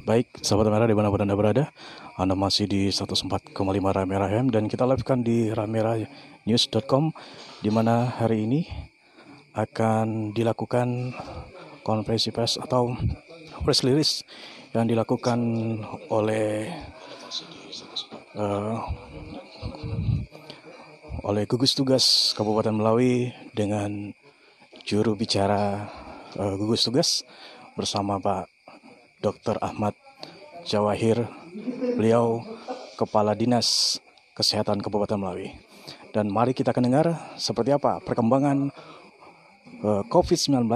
Baik, sahabat Ramera dimanapun Anda berada, Anda masih di 104,5 Ramera FM dan kita live-kan di rameranews.com, di mana hari ini akan dilakukan konferensi pers atau press release yang dilakukan oleh gugus tugas Kabupaten Melawi dengan juru bicara gugus tugas bersama Pak Dr. Ahmad Jawahir, beliau Kepala Dinas Kesehatan Kabupaten Melawi. Dan mari kita akan dengar seperti apa perkembangan COVID-19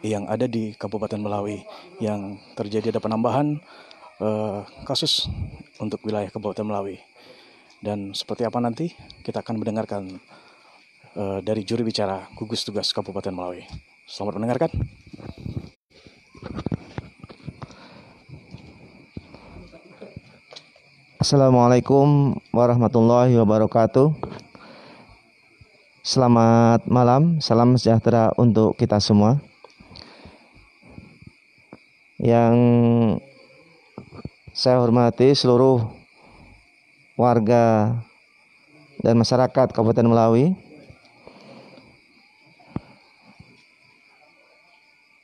yang ada di Kabupaten Melawi, yang terjadi ada penambahan kasus untuk wilayah Kabupaten Melawi. Dan seperti apa nanti kita akan mendengarkan dari juru bicara gugus tugas Kabupaten Melawi. Selamat mendengarkan. Assalamualaikum warahmatullahi wabarakatuh. Selamat malam, salam sejahtera untuk kita semua. Yang saya hormati seluruh warga dan masyarakat Kabupaten Melawi.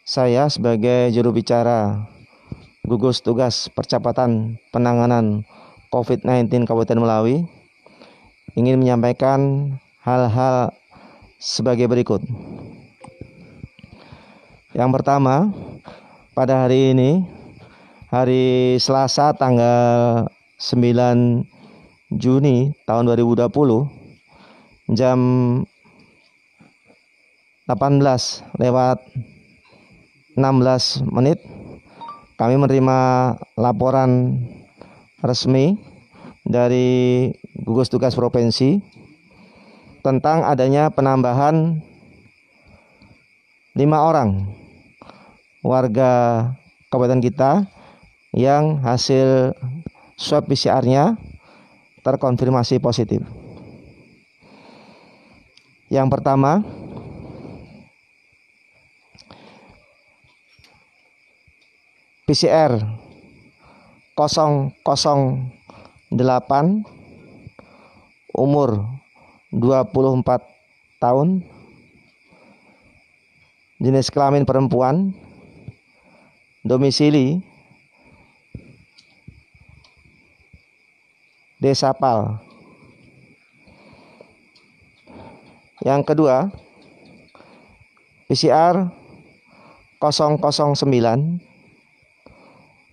Saya sebagai juru bicara gugus tugas percepatan penanganan COVID-19 Kabupaten Melawi ingin menyampaikan hal-hal sebagai berikut. Yang pertama, pada hari ini, hari Selasa tanggal 9 Juni tahun 2020, jam 18:16 kami menerima laporan resmi dari gugus tugas provinsi tentang adanya penambahan 5 orang warga kabupaten kita yang hasil swab PCR-nya terkonfirmasi positif. Yang pertama, PCR 008, umur 24 tahun, jenis kelamin perempuan, domisili Desa Pal. Yang kedua, PCR 009,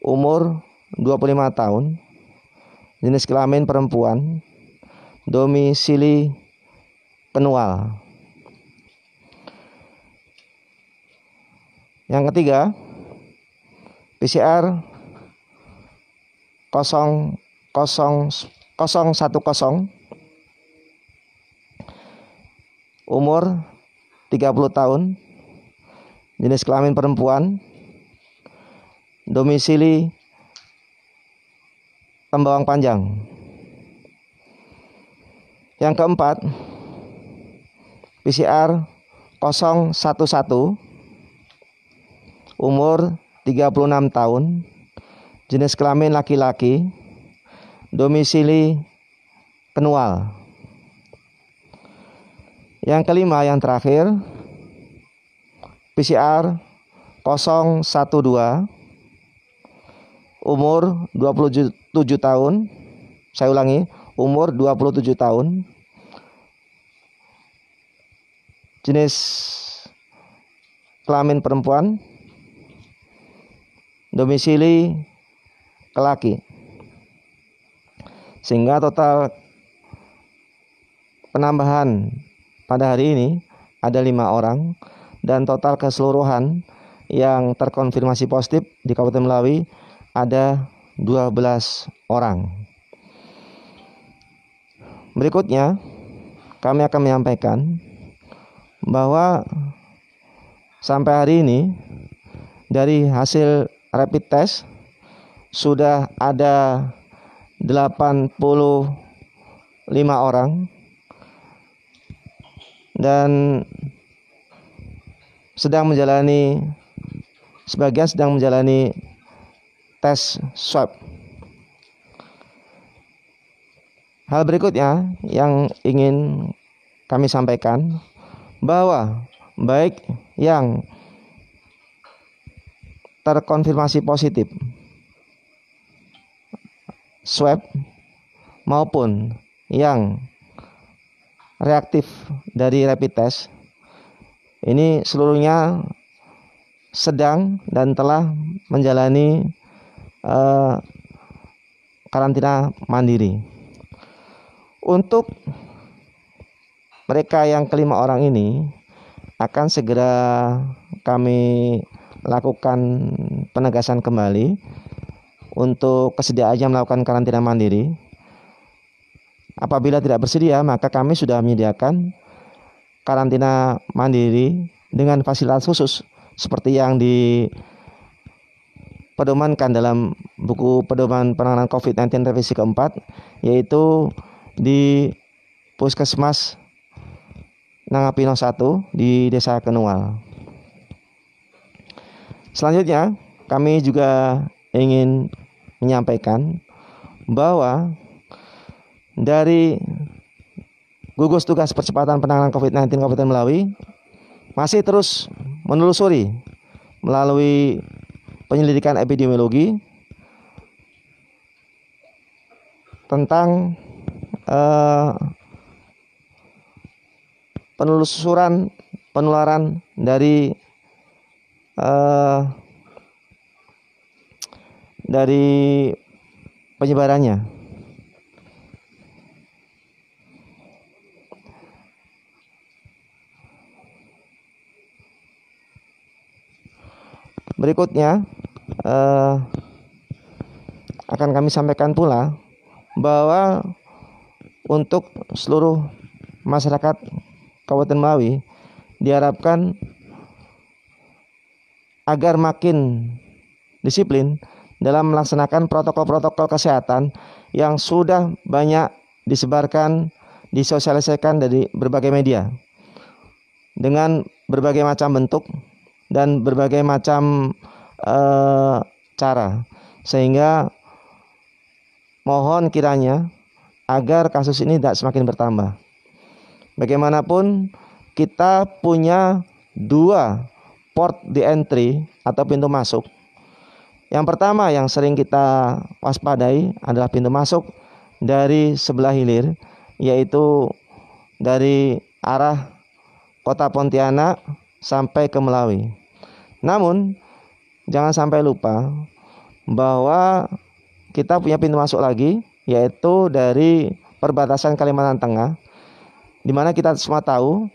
umur 25 tahun, jenis kelamin perempuan, domisili Penual. Yang ketiga, PCR 01010, umur 30 tahun, jenis kelamin perempuan, domisili Tembawang Panjang. Yang keempat, PCR 011, umur 36 tahun, jenis kelamin laki-laki, domisili Penual. Yang kelima, yang terakhir, PCR 012, umur 27 tahun. Saya ulangi, umur 27 tahun, jenis kelamin perempuan, domisili laki. Sehingga total penambahan pada hari ini ada 5 orang, dan total keseluruhan yang terkonfirmasi positif di Kabupaten Melawi ada 12 orang. Berikutnya, kami akan menyampaikan bahwa sampai hari ini dari hasil rapid test sudah ada 85 orang, dan sebagian sedang menjalani tes swab. Hal berikutnya yang ingin kami sampaikan, bahwa baik yang terkonfirmasi positif swab maupun yang reaktif dari rapid test, ini seluruhnya sedang dan telah menjalani karantina mandiri. Untuk mereka yang kelima orang ini akan segera kami lakukan penegasan kembali untuk kesediaannya melakukan karantina mandiri. Apabila tidak bersedia, maka kami sudah menyediakan karantina mandiri dengan fasilitas khusus seperti yang dipedomankan dalam buku pedoman penanganan COVID-19 revisi keempat, yaitu di Puskesmas Nangapino 1 di Desa Kenual. Selanjutnya, kami juga ingin menyampaikan bahwa dari gugus tugas percepatan penanganan COVID-19 Kabupaten Melawi masih terus menelusuri melalui penyelidikan epidemiologi tentang penelusuran penularan dari penyebarannya. Berikutnya akan kami sampaikan pula bahwa untuk seluruh masyarakat Kabupaten Melawi diharapkan agar makin disiplin dalam melaksanakan protokol-protokol kesehatan yang sudah banyak disebarkan, disosialisasikan dari berbagai media dengan berbagai macam bentuk dan berbagai macam cara, sehingga mohon kiranya agar kasus ini tidak semakin bertambah. Bagaimanapun kita punya 2 port di entry atau pintu masuk. Yang pertama yang sering kita waspadai adalah pintu masuk dari sebelah hilir, yaitu dari arah Kota Pontianak sampai ke Melawi. Namun jangan sampai lupa bahwa kita punya pintu masuk lagi, yaitu dari perbatasan Kalimantan Tengah, di mana kita semua tahu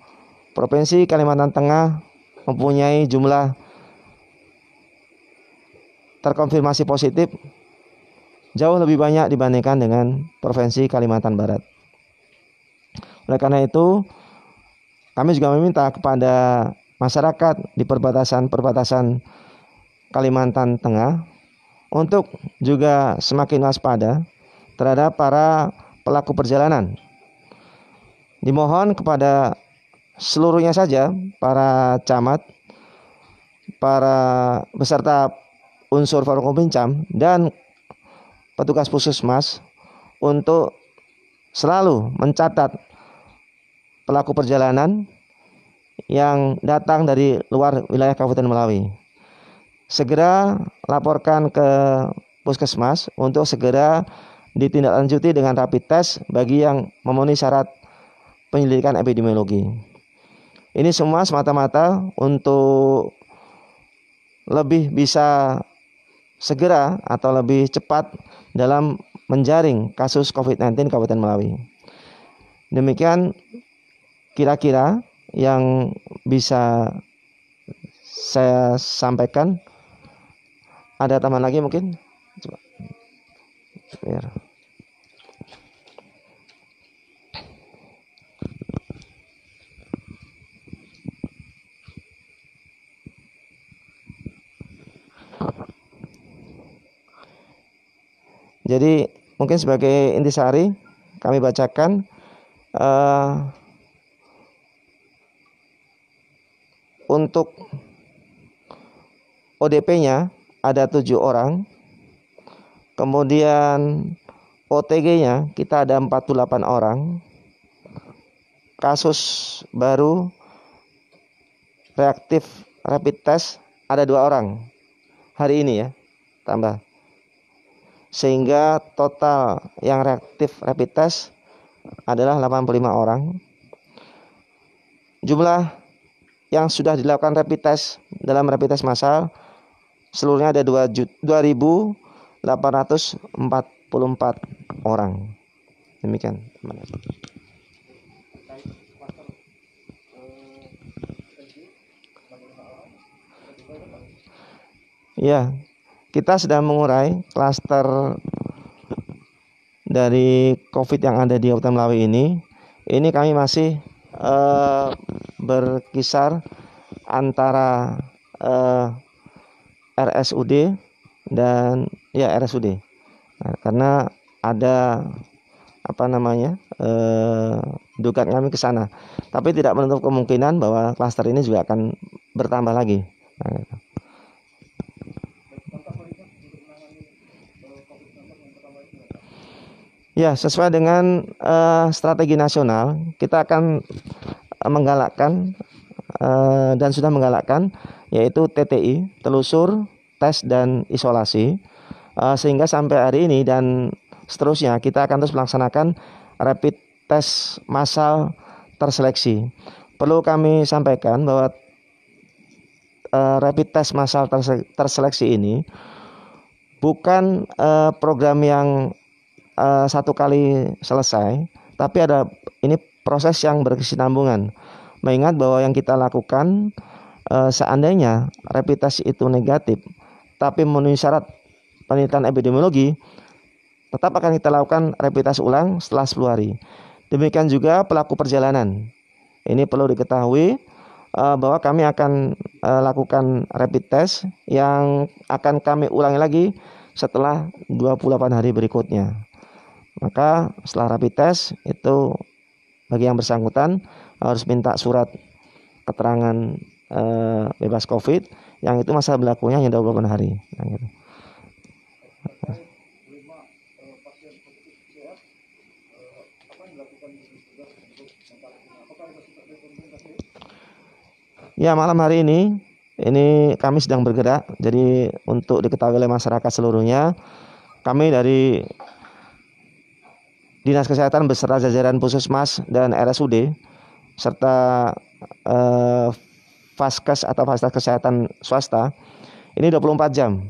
Provinsi Kalimantan Tengah mempunyai jumlah terkonfirmasi positif jauh lebih banyak dibandingkan dengan Provinsi Kalimantan Barat. Oleh karena itu, kami juga meminta kepada masyarakat di perbatasan Kalimantan Tengah untuk juga semakin waspada terhadap para pelaku perjalanan. Dimohon kepada seluruhnya saja, para camat, para beserta unsur forum pincam dan petugas puskesmas untuk selalu mencatat pelaku perjalanan yang datang dari luar wilayah Kabupaten Melawi. Segera laporkan ke puskesmas untuk segera ditindaklanjuti dengan rapid test bagi yang memenuhi syarat penyelidikan epidemiologi. Ini semua semata-mata untuk lebih bisa segera atau lebih cepat dalam menjaring kasus COVID-19 Kabupaten Melawi. Demikian kira-kira yang bisa saya sampaikan. Ada tambahan lagi mungkin? Coba. Biar. Jadi mungkin sebagai intisari kami bacakan untuk ODP-nya ada 7 orang Kemudian OTG-nya kita ada 48 orang. Kasus baru reaktif rapid test ada 2 orang hari ini ya, tambah. Sehingga total yang reaktif rapid test adalah 85 orang. Jumlah yang sudah dilakukan rapid test dalam rapid test massal seluruhnya ada 2.844 orang. Demikian, teman-teman. Ya, kita sedang mengurai klaster dari COVID yang ada di Kabupaten Melawi ini. Ini kami masih berkisar antara RSUD dan RSUD. Nah, karena ada dugaan kami ke sana. Tapi tidak menutup kemungkinan bahwa klaster ini juga akan bertambah lagi. Nah, gitu. Ya, sesuai dengan strategi nasional, kita akan menggalakkan dan sudah menggalakkan yaitu TTI, telusur, tes dan isolasi, sehingga sampai hari ini dan seterusnya kita akan terus melaksanakan rapid test massal terseleksi. Perlu kami sampaikan bahwa rapid test massal terseleksi ini bukan program yang satu kali selesai, tapi ini proses yang berkesinambungan. Mengingat bahwa yang kita lakukan seandainya rapid test itu negatif, tapi memenuhi syarat penelitian epidemiologi, tetap akan kita lakukan rapid test ulang setelah 10 hari. Demikian juga pelaku perjalanan. Ini perlu diketahui bahwa kami akan lakukan rapid test yang akan kami ulangi lagi setelah 28 hari berikutnya. Maka setelah rapid test itu bagi yang bersangkutan harus minta surat keterangan bebas COVID, yang itu masa berlakunya hanya 28 hari. Nah, gitu. Ya, malam hari ini kami sedang bergerak. Jadi untuk diketahui oleh masyarakat seluruhnya, kami dari Dinas Kesehatan beserta jajaran Puskesmas dan RSUD serta Vaskes atau fasilitas kesehatan swasta ini 24 jam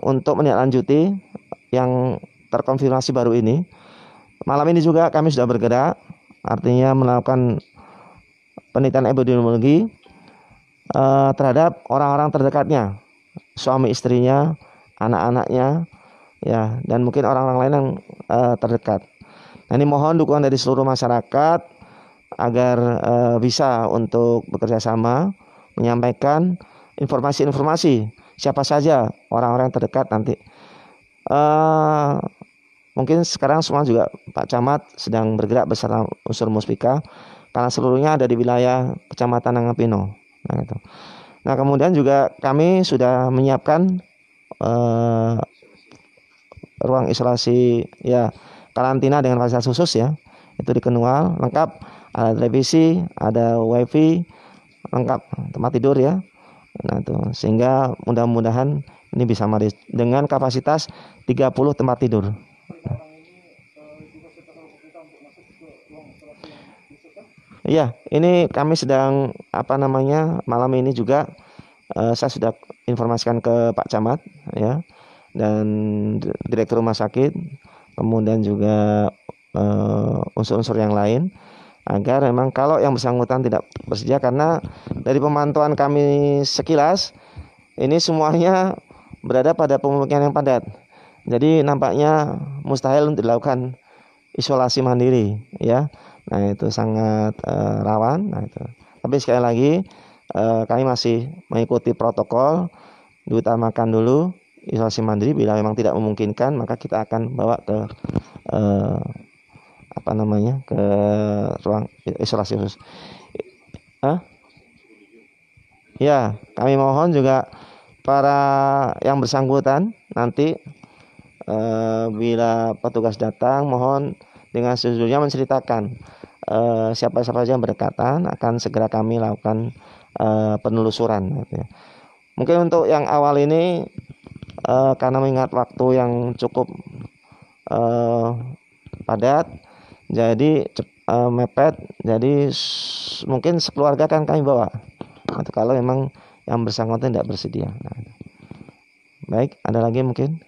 untuk menindaklanjuti yang terkonfirmasi baru ini. Malam ini juga kami sudah bergerak, artinya melakukan penelitian epidemiologi terhadap orang-orang terdekatnya, suami istrinya, anak-anaknya, ya, dan mungkin orang-orang lain yang terdekat. Nah, ini mohon dukungan dari seluruh masyarakat agar bisa untuk bekerja sama menyampaikan informasi-informasi siapa saja orang-orang yang terdekat nanti. Mungkin sekarang semua juga Pak Camat sedang bergerak bersama unsur Muspika karena seluruhnya ada di wilayah Kecamatan Nangapino. Nah, gitu. Nah, kemudian juga kami sudah menyiapkan ruang isolasi karantina dengan fasilitas khusus ya, itu di Kenual, lengkap, ada televisi, ada wifi, lengkap, tempat tidur ya. Nah, itu sehingga mudah-mudahan ini bisa mari dengan kapasitas 30 tempat tidur. Iya, ini kami sedang malam ini juga saya sudah informasikan ke Pak Camat ya, dan Direktur Rumah Sakit, kemudian juga unsur-unsur yang lain, agar memang kalau yang bersangkutan tidak bersedia, karena dari pemantauan kami sekilas ini semuanya berada pada pemukiman yang padat. Jadi nampaknya mustahil untuk dilakukan isolasi mandiri ya. Nah, itu sangat rawan. Nah, itu. Tapi sekali lagi kami masih mengikuti protokol, diutamakan dulu isolasi mandiri. Bila memang tidak memungkinkan, maka kita akan bawa ke ke ruang isolasi khusus. Ya, kami mohon juga para yang bersangkutan nanti bila petugas datang, mohon dengan sejujurnya menceritakan siapa-siapa saja yang berdekatan, akan segera kami lakukan penelusuran. Mungkin untuk yang awal ini karena mengingat waktu yang cukup padat, jadi mepet, jadi mungkin sekeluarga kan kami bawa, atau kalau memang yang bersangkutan tidak bersedia. Baik, ada lagi mungkin?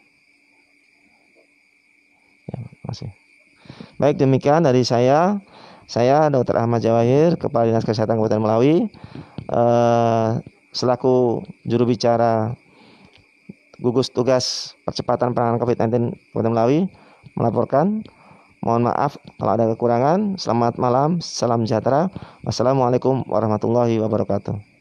Ya, masih. Baik, demikian dari saya. Saya Dr. Ahmad Jawahir, Kepala Dinas Kesehatan Kabupaten Melawi, selaku juru bicara gugus tugas percepatan penanganan COVID-19 Kabupaten Melawi, melaporkan. Mohon maaf kalau ada kekurangan. Selamat malam, salam sejahtera. Wassalamualaikum warahmatullahi wabarakatuh.